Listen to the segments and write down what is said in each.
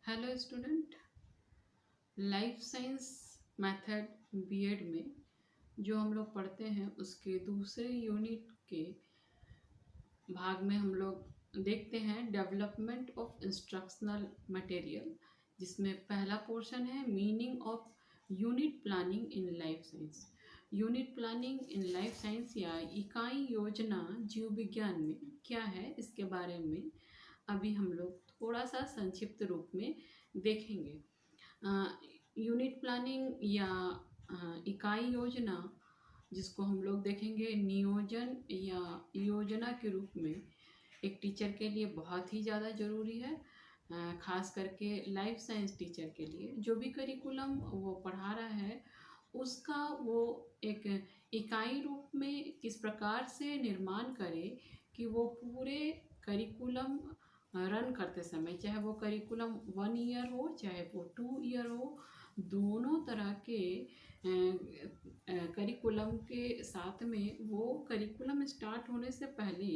Hello student. Life science method B Ed में जो हम लोग पढ़ते हैं उसके दूसरे यूनिट के भाग में हम लोग देखते हैं डेवलपमेंट ऑफ इंस्ट्रक्शनल मटेरियल, जिसमें पहला पोर्शन है meaning of unit planning in life science. Unit planning in life science या इकाई योजना जीव विज्ञान में क्या है, इसके बारे में अभी हम लोग थोड़ा सा संक्षिप्त रूप में देखेंगे। यूनिट प्लानिंग या इकाई योजना, जिसको हम लोग देखेंगे नियोजन या योजना के रूप में, एक टीचर के लिए बहुत ही ज़्यादा ज़रूरी है। खास करके लाइफ साइंस टीचर के लिए जो भी करिकुलम वो पढ़ा रहा है उसका वो एक इकाई रूप में किस प्रकार से निर्माण करे कि वो पूरे करिकुलम रन करते समय, चाहे वो करिकुलम 1 ईयर हो चाहे वो 2 ईयर हो, दोनों तरह के करिकुलम के साथ में वो करिकुलम स्टार्ट होने से पहले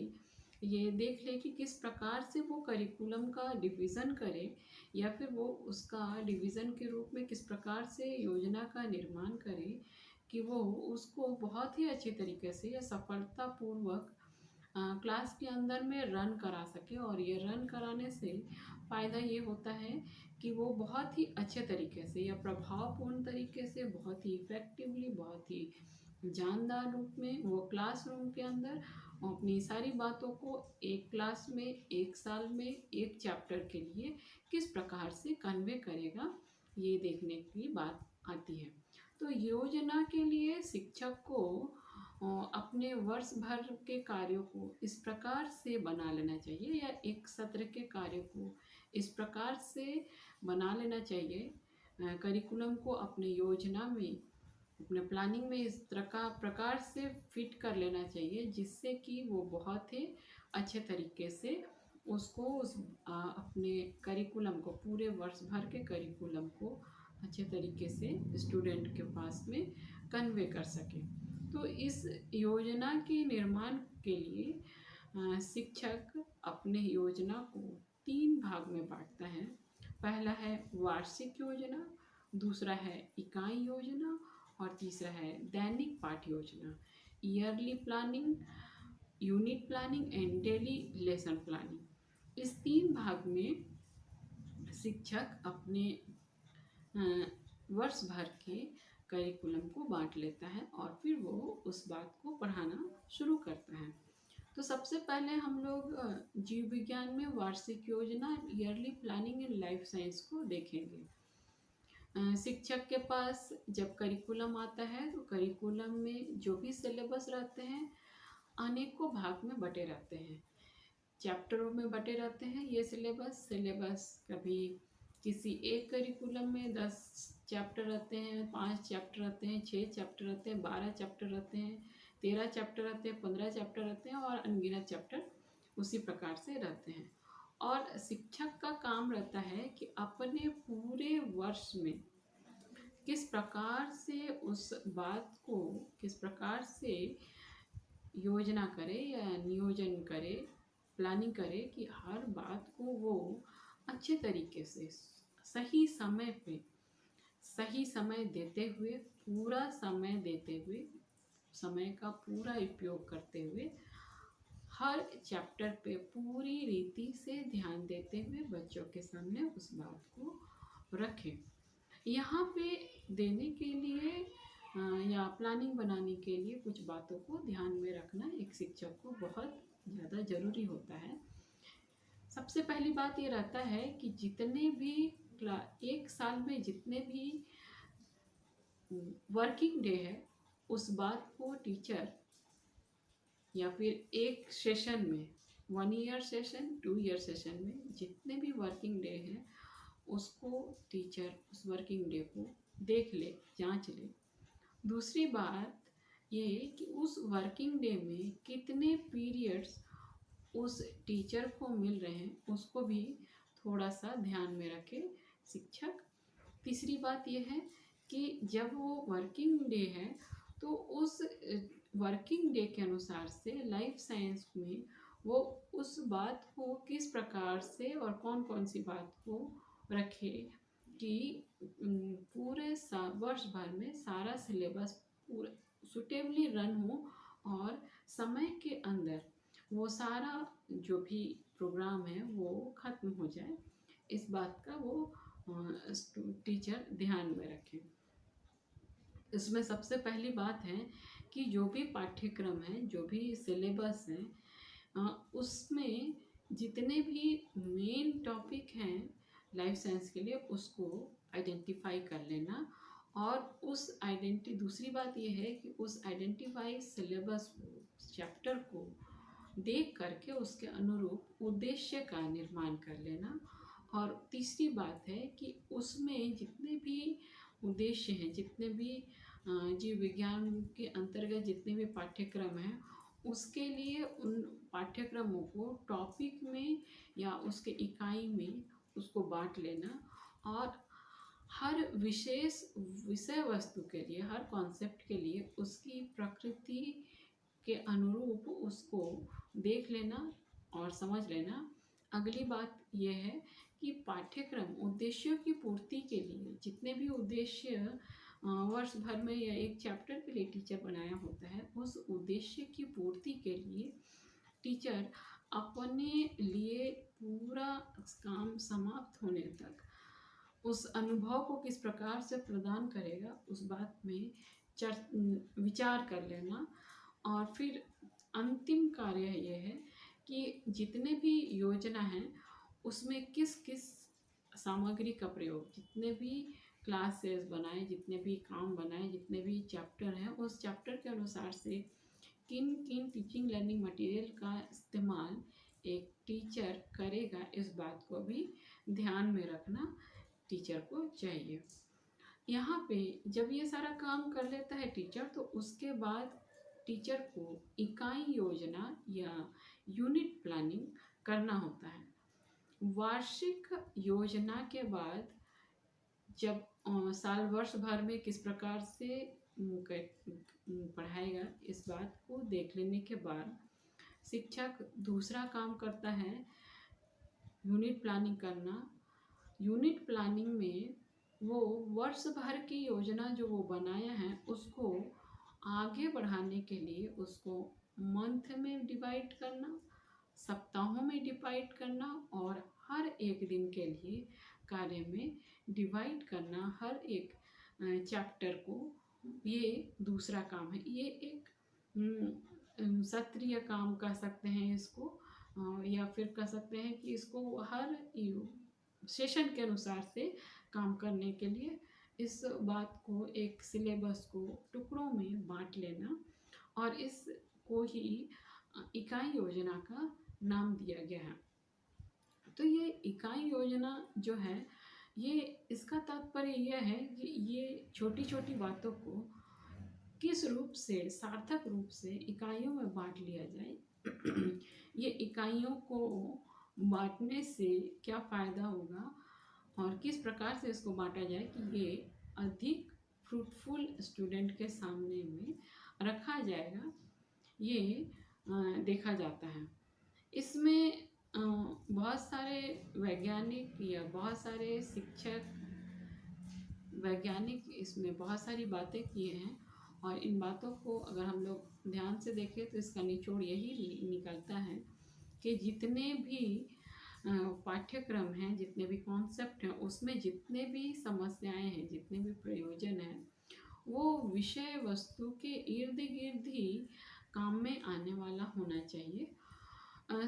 ये देख ले कि किस प्रकार से वो करिकुलम का डिवीज़न करे, या फिर वो उसका डिवीज़न के रूप में किस प्रकार से योजना का निर्माण करे कि वो उसको बहुत ही अच्छे तरीके से या सफलतापूर्वक क्लास के अंदर में रन करा सके। और ये रन कराने से फ़ायदा ये होता है कि वो बहुत ही अच्छे तरीके से या प्रभावपूर्ण तरीके से, बहुत ही इफ़ेक्टिवली, बहुत ही जानदार रूप में वो क्लासरूम के अंदर अपनी सारी बातों को एक क्लास में, एक साल में, एक चैप्टर के लिए किस प्रकार से कन्वे करेगा, ये देखने की बात आती है। तो योजना के लिए शिक्षक को अपने वर्ष भर के कार्यों को इस प्रकार से बना लेना चाहिए, या एक सत्र के कार्य को इस प्रकार से बना लेना चाहिए, करिकुलम को अपने योजना में, अपने प्लानिंग में इस तरह का प्रकार से फिट कर लेना चाहिए जिससे कि वो बहुत ही अच्छे तरीके से उसको अपने करिकुलम को, पूरे वर्ष भर के करिकुलम को अच्छे तरीके से स्टूडेंट के पास में कन्वे कर सके। तो इस योजना के निर्माण के लिए शिक्षक अपने योजना को 3 भाग में बांटता है। पहला है वार्षिक योजना, दूसरा है इकाई योजना, और तीसरा है दैनिक पाठ योजना, yearly planning, unit planning and daily lesson planning. इस 3 भाग में शिक्षक अपने वर्ष भर के करिकुलम को बांट लेता है और फिर वो उस बात को पढ़ाना शुरू करता है। तो सबसे पहले हम लोग जीव विज्ञान में वार्षिक योजना, yearly planning in life science को देखेंगे। शिक्षक के पास जब करिकुलम आता है तो करिकुलम में जो भी सिलेबस रहते हैं अनेकों भाग में बटे रहते हैं, चैप्टरों में बटे रहते हैं। ये सिलेबस कभी किसी एक करिकुलम में 10 चैप्टर रहते हैं, 5 चैप्टर रहते हैं, 6 चैप्टर रहते हैं, 12 चैप्टर रहते हैं, 13 चैप्टर रहते हैं, 15 चैप्टर रहते हैं, और अनगिनत चैप्टर उसी प्रकार से रहते हैं। और शिक्षक का काम रहता है कि अपने पूरे वर्ष में किस प्रकार से उस बात को, किस प्रकार से योजना करे या नियोजन करे, प्लानिंग करे कि हर बात को वो अच्छे तरीके से सही समय पे, सही समय देते हुए, पूरा समय देते हुए, समय का पूरा उपयोग करते हुए, हर चैप्टर पे पूरी रीति से ध्यान देते हुए बच्चों के सामने उस बात को रखें। यहाँ पे देने के लिए या प्लानिंग बनाने के लिए कुछ बातों को ध्यान में रखना एक शिक्षक को बहुत ज़्यादा ज़रूरी होता है। सबसे पहली बात ये रहता है कि जितने भी एक साल में जितने भी वर्किंग डे है, उस बात को टीचर, या फिर एक सेशन में, 1 ईयर सेशन, 2 ईयर सेशन में जितने भी वर्किंग डे हैं उसको टीचर उस वर्किंग डे को देख ले, जांच ले। दूसरी बात ये कि उस वर्किंग डे में कितने पीरियड्स उस टीचर को मिल रहे हैं उसको भी थोड़ा सा ध्यान में रखे शिक्षक। तीसरी बात यह है कि जब वो वर्किंग डे है तो उस वर्किंग डे के अनुसार से लाइफ साइंस में वो उस बात को किस प्रकार से और कौन कौन सी बात को रखे कि पूरे वर्ष भर में सारा सिलेबस पूरा सुटेबली रन हो और समय के अंदर वो सारा जो भी प्रोग्राम है वो ख़त्म हो जाए। इस बात का वो टीचर ध्यान में रखें। इसमें सबसे पहली बात है कि जो भी पाठ्यक्रम है, जो भी सिलेबस है, उसमें जितने भी मेन टॉपिक हैं लाइफ साइंस के लिए उसको आइडेंटिफाई कर लेना। और दूसरी बात यह है कि उस आइडेंटिफाई सिलेबस को, चैप्टर को देख करके उसके अनुरूप उद्देश्य का निर्माण कर लेना। और तीसरी बात है कि उसमें जितने भी उद्देश्य हैं, जितने भी जीव विज्ञान के अंतर्गत जितने भी पाठ्यक्रम हैं, उसके लिए उन पाठ्यक्रमों को टॉपिक में या उसके इकाई में उसको बांट लेना। और हर विशेष विषय वस्तु के लिए, हर कॉन्सेप्ट के लिए उसकी प्रकृति के अनुरूप उसको देख लेना और समझ लेना। अगली बात यह है कि पाठ्यक्रम उद्देश्यों की पूर्ति के लिए जितने भी उद्देश्य वर्ष भर में या एक चैप्टर के लिए टीचर बनाया होता है, उस उद्देश्य की पूर्ति के लिए टीचर अपने लिए पूरा काम समाप्त होने तक उस अनुभव को किस प्रकार से प्रदान करेगा, उस बात में विचार कर लेना। और फिर अंतिम कार्य ये है कि जितने भी योजना हैं उसमें किस किस सामग्री का प्रयोग, जितने भी क्लासेस बनाए, जितने भी काम बनाए, जितने भी चैप्टर हैं, उस चैप्टर के अनुसार से किन किन टीचिंग लर्निंग मटेरियल का इस्तेमाल एक टीचर करेगा, इस बात को भी ध्यान में रखना टीचर को चाहिए। यहाँ पे जब ये सारा काम कर लेता है टीचर, तो उसके बाद टीचर को इकाई योजना या यूनिट प्लानिंग करना होता है। वार्षिक योजना के बाद जब साल वर्ष भर में किस प्रकार से पढ़ाएगा, इस बात को देख लेने के बाद शिक्षक दूसरा काम करता है यूनिट प्लानिंग करना। यूनिट प्लानिंग में वो वर्ष भर की योजना जो वो बनाया है उसको आगे बढ़ाने के लिए उसको मंथ में डिवाइड करना, सप्ताहों में डिवाइड करना और हर एक दिन के लिए कार्य में डिवाइड करना, हर एक चैप्टर को। ये दूसरा काम है। ये एक सत्रीय काम कह सकते हैं इसको, या फिर कह सकते हैं कि इसको हर सेशन के अनुसार से काम करने के लिए इस बात को, एक सिलेबस को टुकड़ों में बांट लेना और इसको ही इकाई योजना का नाम दिया गया है। तो ये इकाई योजना जो है, ये इसका तात्पर्य यह है कि ये छोटी छोटी बातों को किस रूप से, सार्थक रूप से इकाइयों में बांट लिया जाए। ये इकाइयों को बांटने से क्या फ़ायदा होगा और किस प्रकार से इसको बांटा जाए कि ये अधिक फ्रूटफुल स्टूडेंट के सामने में रखा जाएगा, ये देखा जाता है। इसमें बहुत सारे वैज्ञानिक या बहुत सारे शिक्षक, वैज्ञानिक इसमें बहुत सारी बातें किए हैं और इन बातों को अगर हम लोग ध्यान से देखें तो इसका निचोड़ यही निकलता है कि जितने भी पाठ्यक्रम हैं, जितने भी कॉन्सेप्ट हैं, उसमें जितने भी समस्याएं हैं, जितने भी प्रयोजन हैं, वो विषय वस्तु के इर्द गिर्द ही काम में आने वाला होना चाहिए।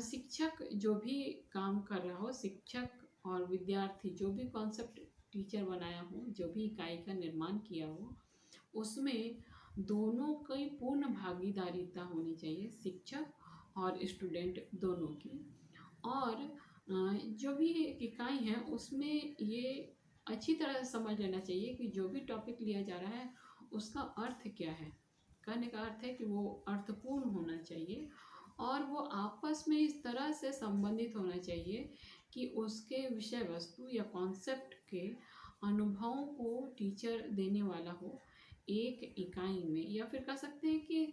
शिक्षक जो भी काम कर रहा हो, शिक्षक और विद्यार्थी जो भी कॉन्सेप्ट टीचर बनाया हो, जो भी इकाई का निर्माण किया हो, उसमें दोनों की पूर्ण भागीदारिता होनी चाहिए, शिक्षक और स्टूडेंट दोनों की। और जो भी इकाई है उसमें ये अच्छी तरह से समझ लेना चाहिए कि जो भी टॉपिक लिया जा रहा है उसका अर्थ क्या है। कहने का अर्थ है कि वो अर्थपूर्ण होना चाहिए और वो आपस में इस तरह से संबंधित होना चाहिए कि उसके विषय वस्तु या कॉन्सेप्ट के अनुभवों को टीचर देने वाला हो एक इकाई में। या फिर कह सकते हैं कि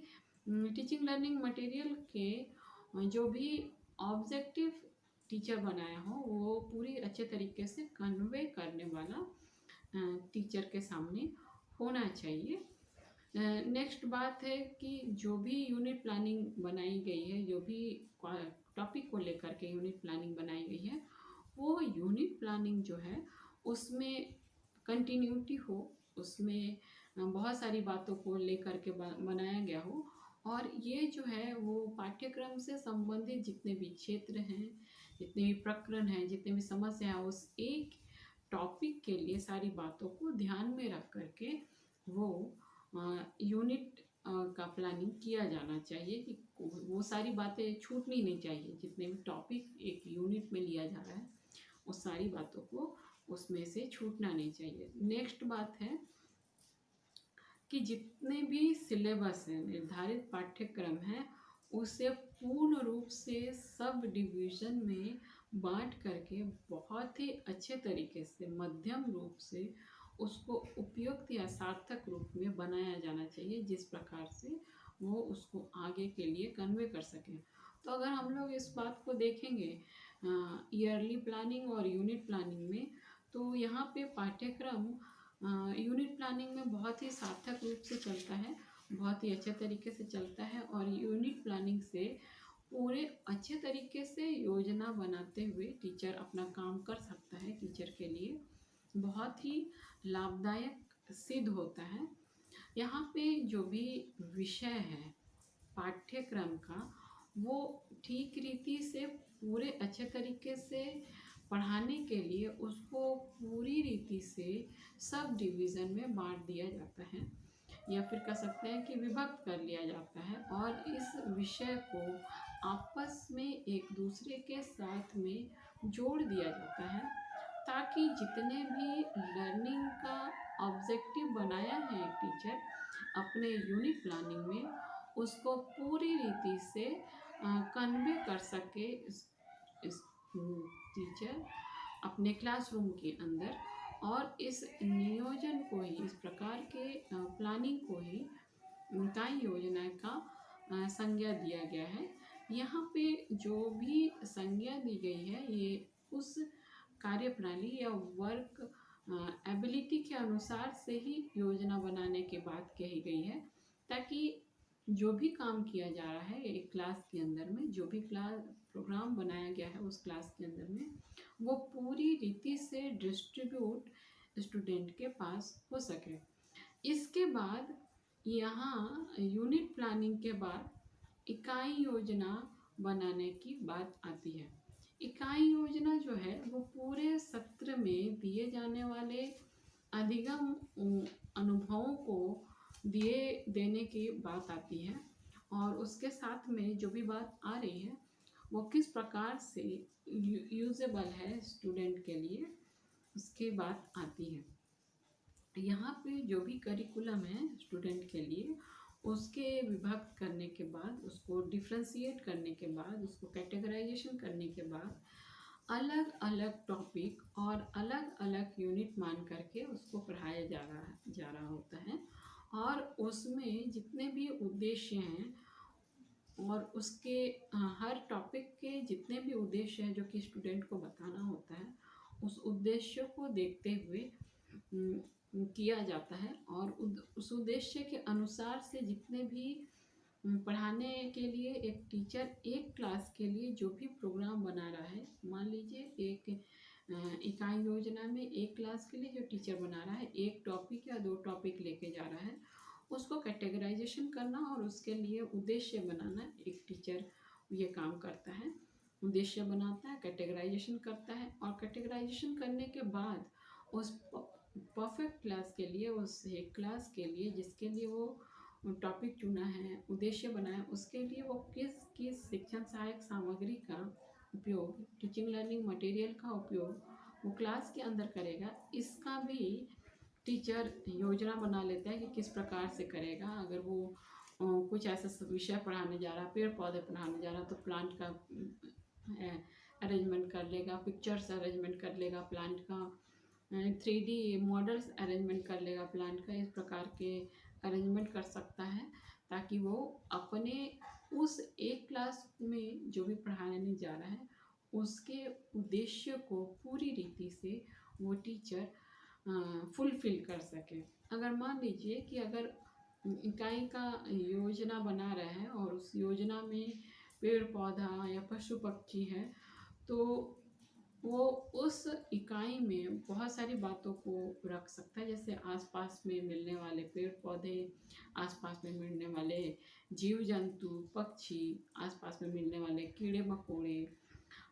टीचिंग लर्निंग मटेरियल के जो भी ऑब्जेक्टिव टीचर बनाया हो वो पूरी अच्छे तरीके से कन्वे करने वाला टीचर के सामने होना चाहिए। नेक्स्ट बात है कि जो भी यूनिट प्लानिंग बनाई गई है, जो भी टॉपिक को लेकर के यूनिट प्लानिंग बनाई गई है, वो यूनिट प्लानिंग जो है उसमें कंटिन्यूटी हो, उसमें बहुत सारी बातों को लेकर के बनाया गया हो, और ये जो है वो पाठ्यक्रम से संबंधित जितने भी क्षेत्र हैं, जितने भी प्रकरण हैं, जितने भी समस्या हैं, उस एक टॉपिक के लिए सारी बातों को ध्यान में रख करके वो यूनिट का प्लानिंग किया जाना चाहिए कि वो सारी बातें छूटनी नहीं चाहिए। जितने भी टॉपिक एक यूनिट में लिया जा रहा है उस सारी बातों को उसमें से छूटना नहीं चाहिए। नेक्स्ट बात है कि जितने भी सिलेबस हैं, निर्धारित पाठ्यक्रम है, उसे पूर्ण रूप से सब डिवीज़न में बांट करके बहुत ही अच्छे तरीके से मध्यम रूप से उसको उपयुक्त या सार्थक रूप में बनाया जाना चाहिए, जिस प्रकार से वो उसको आगे के लिए कन्वे कर सकें। तो अगर हम लोग इस बात को देखेंगे ईयरली प्लानिंग और यूनिट प्लानिंग में, तो यहाँ पे पाठ्यक्रम यूनिट प्लानिंग में बहुत ही सार्थक रूप से चलता है, बहुत ही अच्छे तरीके से चलता है, और यूनिट प्लानिंग से पूरे अच्छे तरीके से योजना बनाते हुए टीचर अपना काम कर सकता है। टीचर के लिए बहुत ही लाभदायक सिद्ध होता है। यहाँ पे जो भी विषय है पाठ्यक्रम का, वो ठीक रीति से पूरे अच्छे तरीके से पढ़ाने के लिए उसको पूरी रीति से सब डिवीज़न में बांट दिया जाता है, या फिर कह सकते हैं कि विभक्त कर लिया जाता है, और इस विषय को आपस में एक दूसरे के साथ में जोड़ दिया जाता है, ताकि जितने भी लर्निंग का ऑब्जेक्टिव बनाया है टीचर अपने यूनिट प्लानिंग में, उसको पूरी रीति से कन्वे कर सके इस टीचर अपने क्लासरूम के अंदर। और इस नियोजन को ही, इस प्रकार के प्लानिंग को ही कार्य योजना का संज्ञा दिया गया है। यहाँ पे जो भी संज्ञा दी गई है ये उस कार्यप्रणाली या वर्क एबिलिटी के अनुसार से ही योजना बनाने के बाद कही गई है, ताकि जो भी काम किया जा रहा है एक क्लास के अंदर में, जो भी क्लास प्रोग्राम बनाया गया है उस क्लास के अंदर में, वो पूरी रीति से डिस्ट्रीब्यूट स्टूडेंट के पास हो सके। इसके बाद यहाँ यूनिट प्लानिंग के बाद इकाई योजना बनाने की बात आती है। इकाई योजना जो है वो पूरे सत्र में दिए जाने वाले अधिगम अनुभवों को देने की बात आती है, और उसके साथ में जो भी बात आ रही है वो किस प्रकार से यूजेबल है स्टूडेंट के लिए, उसकी बात आती है। यहाँ पे जो भी करिकुलम है स्टूडेंट के लिए, उसके विभक्त करने के बाद, उसको डिफ्रेंशिएट करने के बाद, उसको कैटेगराइजेशन करने के बाद, अलग अलग टॉपिक और अलग अलग यूनिट मान करके उसको पढ़ाया जा रहा होता है, और उसमें जितने भी उद्देश्य हैं और उसके हर टॉपिक के जितने भी उद्देश्य हैं जो कि स्टूडेंट को बताना होता है, उस उद्देश्य को देखते हुए किया जाता है, और उस उद्देश्य के अनुसार से जितने भी पढ़ाने के लिए एक टीचर एक क्लास के लिए जो भी प्रोग्राम बना रहा है, मान लीजिए एक इकाई योजना में एक क्लास के लिए जो टीचर बना रहा है, एक टॉपिक या दो टॉपिक लेके जा रहा है, उसको कैटेगराइजेशन करना और उसके लिए उद्देश्य बनाना, एक टीचर ये काम करता है। उद्देश्य बनाता है, कैटेगराइजेशन करता है, और कैटेगराइजेशन करने के बाद उस परफेक्ट क्लास के लिए, उस एक क्लास के लिए जिसके लिए वो टॉपिक चुना है, उद्देश्य बनाया, उसके लिए वो किस किस शिक्षण सहायक सामग्री का उपयोग, टीचिंग लर्निंग मटेरियल का उपयोग वो क्लास के अंदर करेगा, इसका भी टीचर योजना बना लेता है कि किस प्रकार से करेगा। अगर वो कुछ ऐसा विषय पढ़ाने जा रहा है, पेड़ पौधे पढ़ाने जा रहा है, तो प्लांट का अरेंजमेंट कर लेगा, पिक्चर्स अरेंजमेंट कर लेगा प्लांट का, 3D मॉडल्स अरेंजमेंट कर लेगा प्लांट का। इस प्रकार के अरेंजमेंट कर सकता है, ताकि वो अपने उस एक क्लास में जो भी पढ़ाने जा रहा है उसके उद्देश्य को पूरी रीति से वो टीचर फुलफिल कर सके। अगर मान लीजिए कि अगर इकाई का योजना बना रहा है और उस योजना में पेड़ पौधा या पशु पक्षी है, तो वो उस इकाई में बहुत सारी बातों को रख सकता है, जैसे आसपास में मिलने वाले पेड़ पौधे, आसपास में मिलने वाले जीव जंतु पक्षी, आसपास में मिलने वाले कीड़े मकोड़े,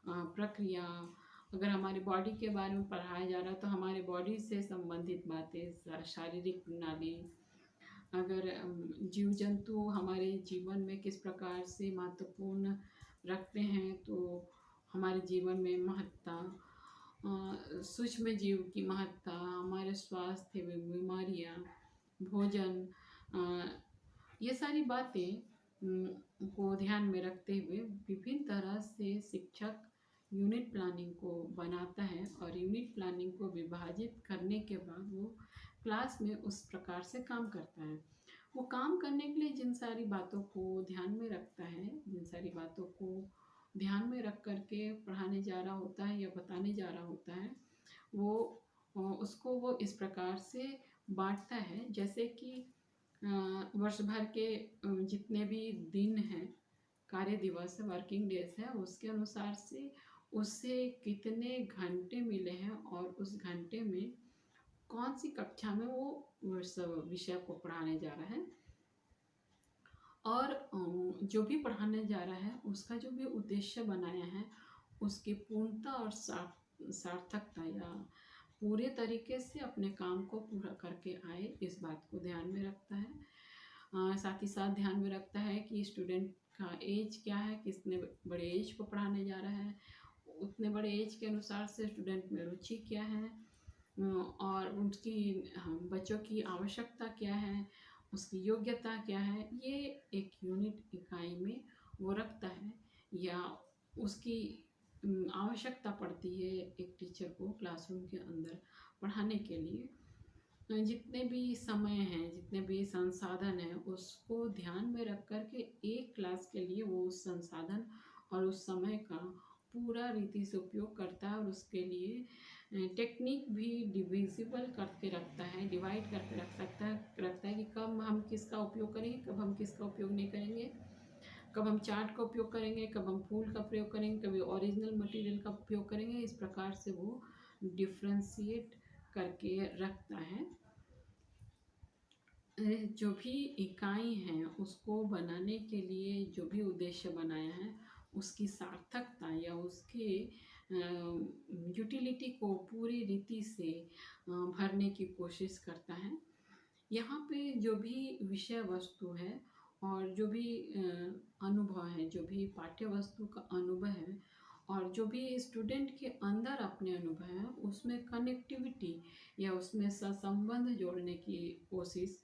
प्रक्रिया। अगर हमारी बॉडी के बारे में पढ़ाया जा रहा है तो हमारे बॉडी से संबंधित बातें, शारीरिक प्रणाली। अगर जीव जंतु हमारे जीवन में किस प्रकार से महत्वपूर्ण रखते हैं, तो हमारे जीवन में महत्ता, सूक्ष्म जीव की महत्ता, हमारे स्वास्थ्य में बीमारियाँ, भोजन, ये सारी बातें को ध्यान में रखते हुए विभिन्न तरह से शिक्षक यूनिट प्लानिंग को बनाता है, और यूनिट प्लानिंग को विभाजित करने के बाद वो क्लास में उस प्रकार से काम करता है। वो काम करने के लिए जिन सारी बातों को ध्यान में रखता है, जिन सारी बातों को ध्यान में रख करके पढ़ाने जा रहा होता है या बताने जा रहा होता है, वो उसको वो इस प्रकार से बांटता है, जैसे कि वर्ष भर के जितने भी दिन हैं, कार्य दिवस है, वर्किंग डेज है, उसके अनुसार से उससे कितने घंटे मिले हैं और उस घंटे में कौन सी कक्षा में वो उस विषय को पढ़ाने जा रहा है, और जो भी पढ़ाने जा रहा है उसका जो भी उद्देश्य बनाया है उसकी पूर्णता और सार्थकता, या पूरे तरीके से अपने काम को पूरा करके आए, इस बात को ध्यान में रखता है। साथ ही साथ ध्यान में रखता है कि स्टूडेंट का एज क्या है, कितने बड़े एज को पढ़ाने जा रहा है, उतने बड़े एज के अनुसार से स्टूडेंट में रुचि क्या है, और उसकी बच्चों की आवश्यकता क्या है, उसकी योग्यता क्या है, ये एक यूनिट इकाई में वो रखता है, या उसकी आवश्यकता पड़ती है एक टीचर को क्लासरूम के अंदर पढ़ाने के लिए। जितने भी समय हैं, जितने भी संसाधन हैं, उसको ध्यान में रख कर के एक क्लास के लिए वो उस संसाधन और उस समय का पूरा रीति से उपयोग करता है, और उसके लिए टेक्निक भी डिविजिबल करके रखता है, डिवाइड करके रखता है कि कब हम किसका उपयोग करेंगे, कब हम किसका उपयोग नहीं करेंगे, कब हम चार्ट का उपयोग करेंगे, कब हम फूल का प्रयोग करेंगे, कभी ओरिजिनल मटेरियल का उपयोग करेंगे। इस प्रकार से वो डिफ्रेंशिएट करके रखता है। जो भी इकाई हैं उसको बनाने के लिए जो भी उद्देश्य बनाया है उसकी सार्थकता या उसके यूटिलिटी को पूरी रीति से भरने की कोशिश करता है। यहाँ पे जो भी विषय वस्तु है और जो भी अनुभव है, जो भी पाठ्य वस्तु का अनुभव है और जो भी स्टूडेंट के अंदर अपने अनुभव है, उसमें कनेक्टिविटी या उसमें सहसंबंध जोड़ने की कोशिश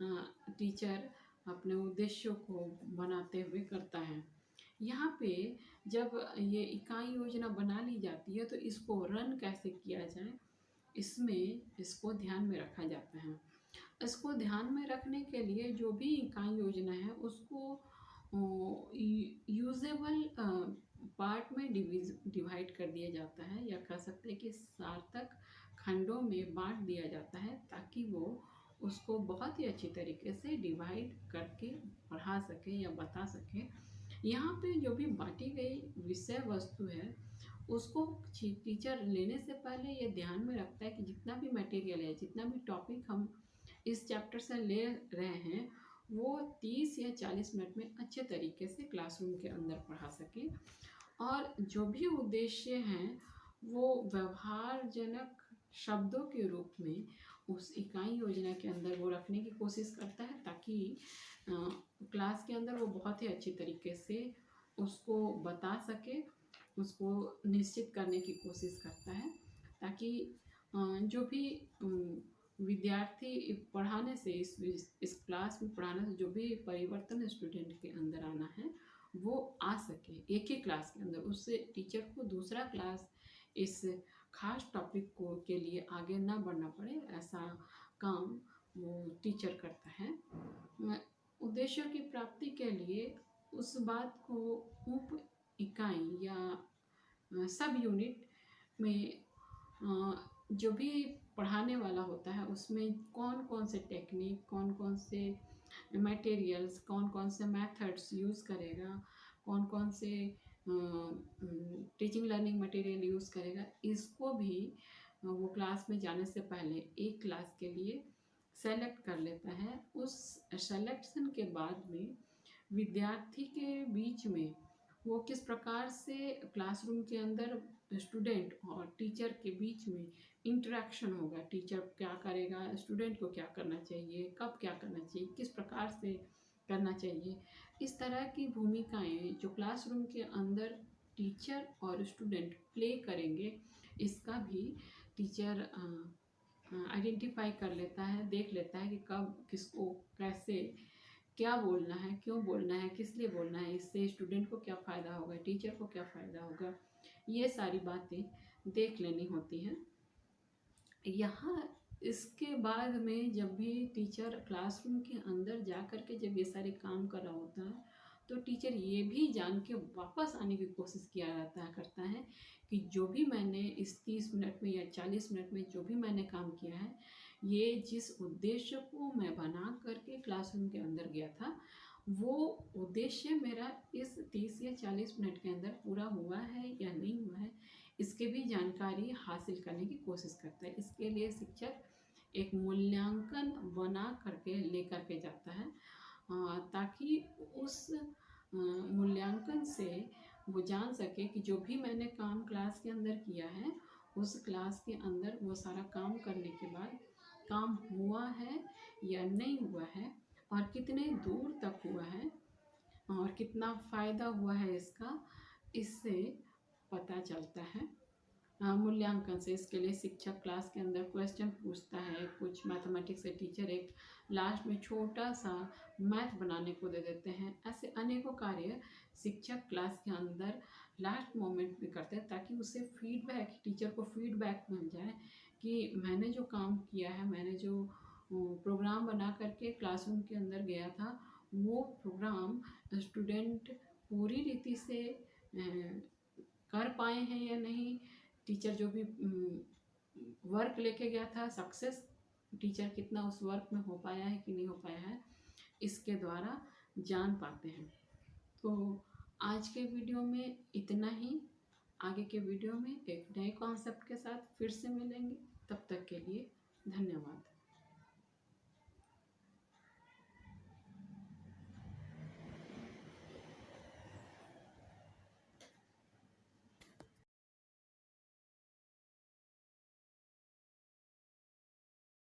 टीचर अपने उद्देश्यों को बनाते हुए करता है। यहाँ पे जब ये इकाई योजना बना ली जाती है तो इसको रन कैसे किया जाए, इसको ध्यान में रखा जाता है। इसको ध्यान में रखने के लिए जो भी इकाई योजना है उसको यूजेबल पार्ट में डिवाइड कर दिया जाता है, या कह सकते हैं कि सार्थक खंडों में बांट दिया जाता है, ताकि वो उसको बहुत ही अच्छी तरीके से डिवाइड करके पढ़ा सके या बता सके। यहाँ पे जो भी बांटी गई विषय वस्तु है उसको टीचर लेने से पहले ये ध्यान में रखता है कि जितना भी मटेरियल है, जितना भी टॉपिक हम इस चैप्टर से ले रहे हैं, वो 30 या 40 मिनट में अच्छे तरीके से क्लासरूम के अंदर पढ़ा सके, और जो भी उद्देश्य हैं वो व्यवहारजनक शब्दों के रूप में उस इकाई योजना के अंदर वो रखने की कोशिश करता है, ताकि क्लास के अंदर वो बहुत ही अच्छी तरीके से उसको बता सके, उसको निश्चित करने की कोशिश करता है, ताकि जो भी विद्यार्थी पढ़ाने से इस क्लास में पढ़ाने से जो भी परिवर्तन स्टूडेंट के अंदर आना है वो आ सके एक ही क्लास के अंदर, उससे टीचर को दूसरा क्लास इस खास टॉपिक को के लिए आगे ना बढ़ना पड़े, ऐसा काम वो टीचर करता है। उद्देश्यों की प्राप्ति के लिए उस बात को उप इकाई या सब यूनिट में जो भी पढ़ाने वाला होता है उसमें कौन कौन से टेक्निक, कौन कौन से मटेरियल्स, कौन कौन से मेथड्स यूज़ करेगा, कौन कौन से टीचिंग लर्निंग मटेरियल यूज़ करेगा, इसको भी वो क्लास में जाने से पहले एक क्लास के लिए सेलेक्ट कर लेता है। उस सेलेक्शन के बाद में विद्यार्थी के बीच में वो किस प्रकार से क्लासरूम के अंदर स्टूडेंट और टीचर के बीच में इंटरेक्शन होगा, टीचर क्या करेगा, स्टूडेंट को क्या करना चाहिए, कब क्या करना चाहिए, किस प्रकार से करना चाहिए, इस तरह की भूमिकाएं जो क्लासरूम के अंदर टीचर और स्टूडेंट प्ले करेंगे, इसका भी टीचर आइडेंटिफाई कर लेता है, देख लेता है कि कब किसको कैसे क्या बोलना है, क्यों बोलना है, किस लिए बोलना है, इससे स्टूडेंट को क्या फ़ायदा होगा, टीचर को क्या फ़ायदा होगा, ये सारी बातें देख लेनी होती हैं। यहाँ इसके बाद में जब भी टीचर क्लासरूम के अंदर जा कर के जब ये सारे काम कर रहा होता है, तो टीचर ये भी जान के वापस आने की कोशिश किया करता है कि जो भी मैंने इस 30 मिनट में या 40 मिनट में जो भी मैंने काम किया है, ये जिस उद्देश्य को मैं बना करके क्लासरूम के अंदर गया था, वो उद्देश्य मेरा इस 30 या 40 मिनट के अंदर पूरा हुआ है या नहीं हुआ है, इसके भी जानकारी हासिल करने की कोशिश करता है। इसके लिए शिक्षक एक मूल्यांकन बना करके लेकर के जाता है, ताकि उस मूल्यांकन से वो जान सके कि जो भी मैंने काम क्लास के अंदर किया है, उस क्लास के अंदर वो सारा काम करने के बाद काम हुआ है या नहीं हुआ है, और कितने दूर तक हुआ है, और कितना फ़ायदा हुआ है इसका, इससे पता चलता है। मूल्यांकन से इसके लिए शिक्षक क्लास के अंदर क्वेश्चन पूछता है, कुछ मैथमेटिक्स से टीचर एक लास्ट में छोटा सा मैथ बनाने को दे देते हैं। ऐसे अनेकों कार्य शिक्षक क्लास के अंदर लास्ट मोमेंट में करते हैं, ताकि उसे फीडबैक, टीचर को फीडबैक मिल जाए कि मैंने जो काम किया है, मैंने जो प्रोग्राम बना करके क्लासरूम के अंदर गया था, वो प्रोग्राम स्टूडेंट पूरी रीति से कर पाए हैं या नहीं, टीचर जो भी वर्क लेके गया था, सक्सेस टीचर कितना उस वर्क में हो पाया है कि नहीं हो पाया है, इसके द्वारा जान पाते हैं। तो आज के वीडियो में इतना ही। आगे के वीडियो में एक नए कॉन्सेप्ट के साथ फिर से मिलेंगे। तब तक के लिए धन्यवाद।